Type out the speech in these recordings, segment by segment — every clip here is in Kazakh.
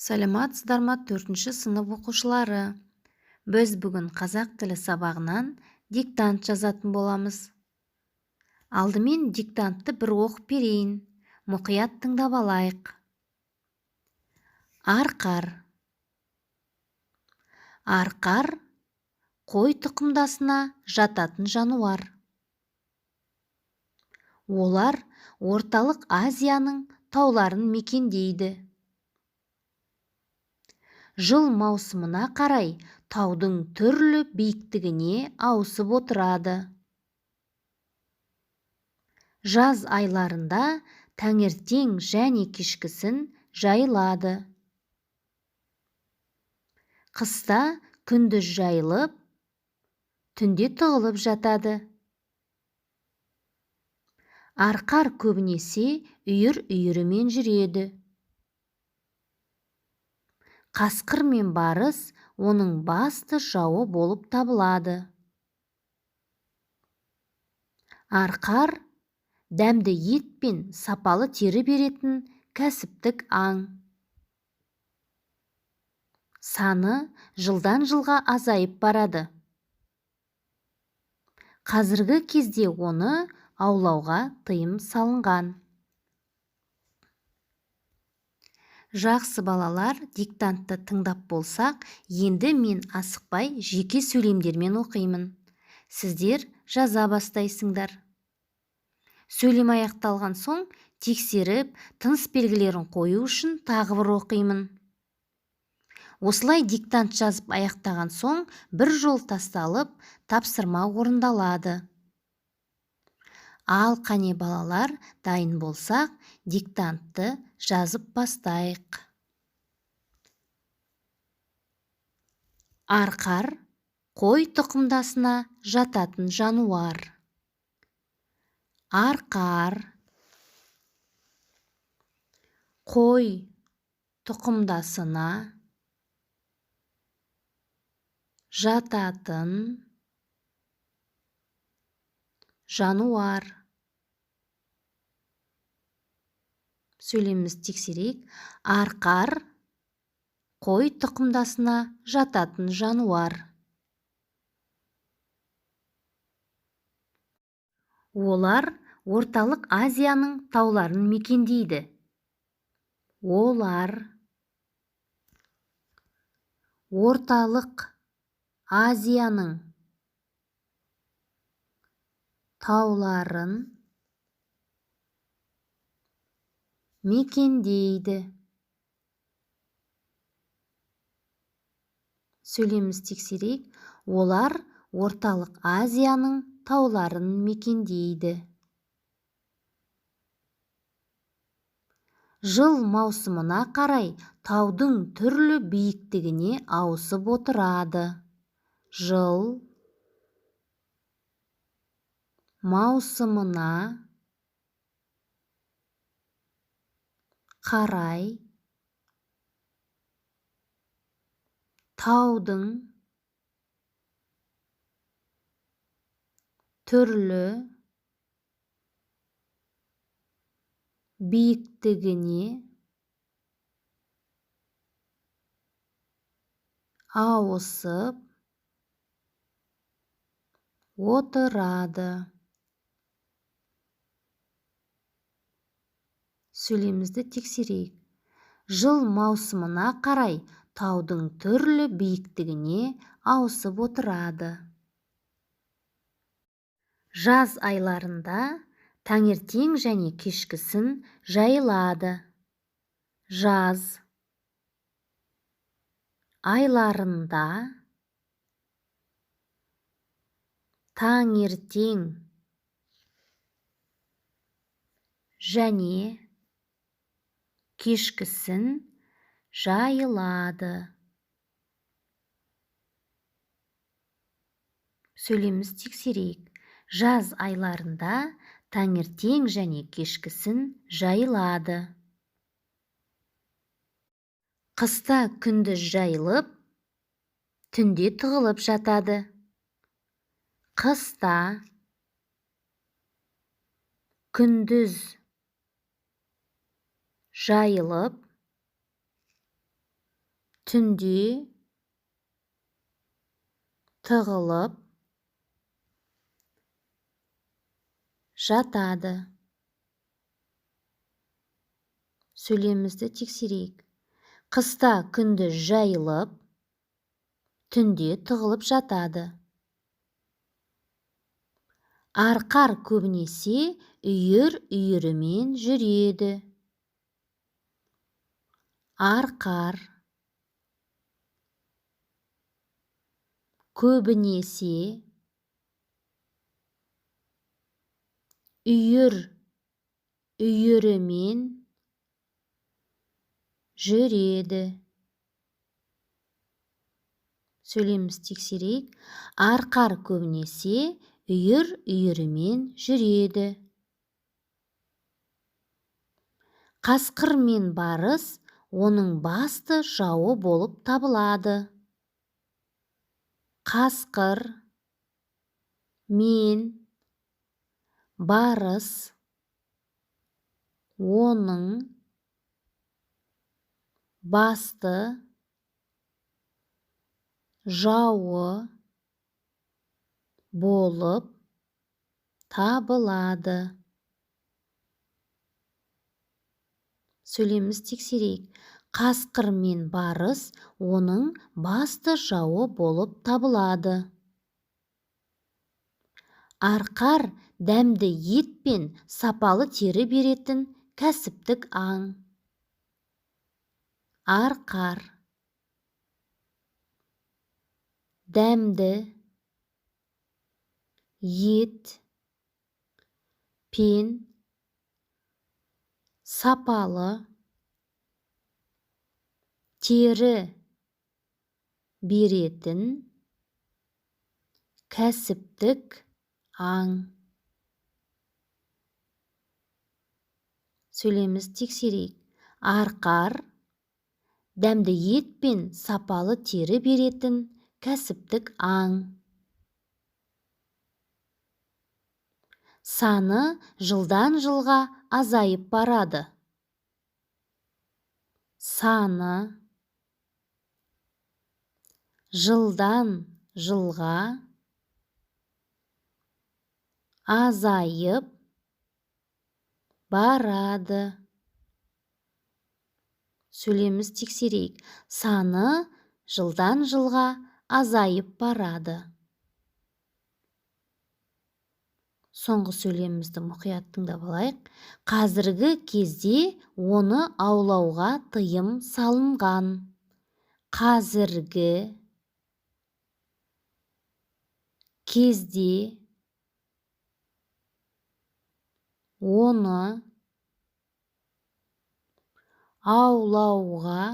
Саламатсыздар ма 4-ші сынып оқушылары? Біз бүгін қазақ тілі сабағынан диктант жазатын боламыз. Алдымен диктантты бір оқып берейін. Мұқият тыңдап алайық. Арқар. Арқар қой тұқымдасына жататын жануар. Олар орталық Азияның тауларын мекендейді. Жыл маусымына қарай таудың түрлі биіктігіне ауысып отырады. Жаз айларында таңертең және кешкісін жайылады. Қыста күндіз жайылып, түнде тығылып жатады. Арқар көбінесе үйір-үйірімен жүреді. Қасқыр мен барыс оның басты жауы болып табылады. Арқар дәмді ет пен сапалы тері беретін кәсіптік аң. Саны жылдан жылға азайып барады. Қазіргі кезде оны аулауға тыйым салынған. Жақсы балалар, диктантты тыңдап болсақ, енді мен асықпай жеке сөйлемдермен оқимын. Сіздер жаза бастайсыңдар. Сөйлем аяқталған соң тексеріп, тыныс белгілерін қою үшін тағы бір оқимын. Осылай диктант жазып аяқтаған соң бір жол тасталып, тапсырма орындалады. Ал қане балалар, дайын болсақ, диктантты жазып бастайық. Арқар қой тұқымдасына жататын жануар. Арқар қой тұқымдасына жататын жануар. Сөйлемімізді тексерейік. Арқар қой тұқымдасына жататын жануар. Олар орталық Азияның тауларын мекендейді. Олар орталық Азияның тауларын мекендейді. Сөйлемімізді тексерейік. Олар орталық Азияның тауларын мекендейді. Жыл маусымына қарай таудың түрлі биіктігіне ауысып отырады. Жыл маусымына қарай таудың түрлі биіктігіне ауысып отырады. Сөйлемімізді тексерейік. Жыл маусымына қарай таудың түрлі биіктігіне ауысып отырады. Жаз айларында таңертең және кешкісін жайылады. Жаз айларында таңертең және кешкісін жайылады. Сөйлемімізді тексерейік. Жаз айларында таңертең және кешкісін жайылады. Қыста күндіз жайылып, түнде тығылып жатады. Қыста күндіз жайылып, түнде тығылып жатады. Сөйлемімізді тексерейік. Қыста күндіз жайылып, түнде тығылып жатады. Арқар көбінесе үйір-үйірімен жүреді. Арқар көбінесе үйір-үйірімен жүреді. Сөйлемімізді тексерейік. Арқар көбінесе үйір-үйірімен жүреді. Қасқыр мен барыс оның басты жауы болып табылады. Қасқыр мен барыс оның басты жауы болып табылады. Сөйлемімізді тексерейік. Қасқыр мен барыс оның басты жауы болып табылады. Арқар дәмді ет пен сапалы тері беретін кәсіптік аң. Арқар дәмді ет пен сапалы тері беретін кәсіптік аң. Сөйлемімізді тексерейік. Арқар дәмді ет пен сапалы тері беретін кәсіптік аң. Саны жылдан жылға азайып барады. Саны жылдан жылға азайып барады. Сөйлемімізді тексерейік. Саны жылдан жылға азайып барады. Соңғы сөйлемімізді мұқият тыңдап алайық. Қазіргі кезде оны аулауға тыйым салынған. Қазіргі кезде оны аулауға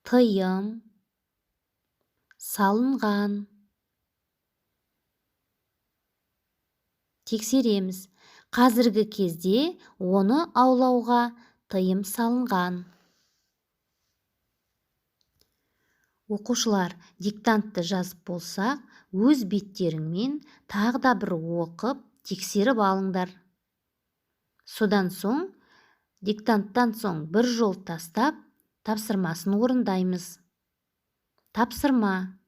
тыйым салынған. Тексереміз. Қазіргі кезде оны аулауға тыйым салынған. Оқушылар, диктантты жазып болсақ, өз беттеріңмен тағы да бір оқып, тексеріп алыңдар. Содан соң, диктанттан соң бір жол тастап, тапсырмасын орындаймыз. Тапсырма.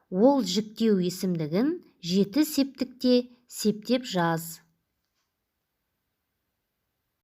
Ол жіктеу есімдігін 7 септікте септеп жаз.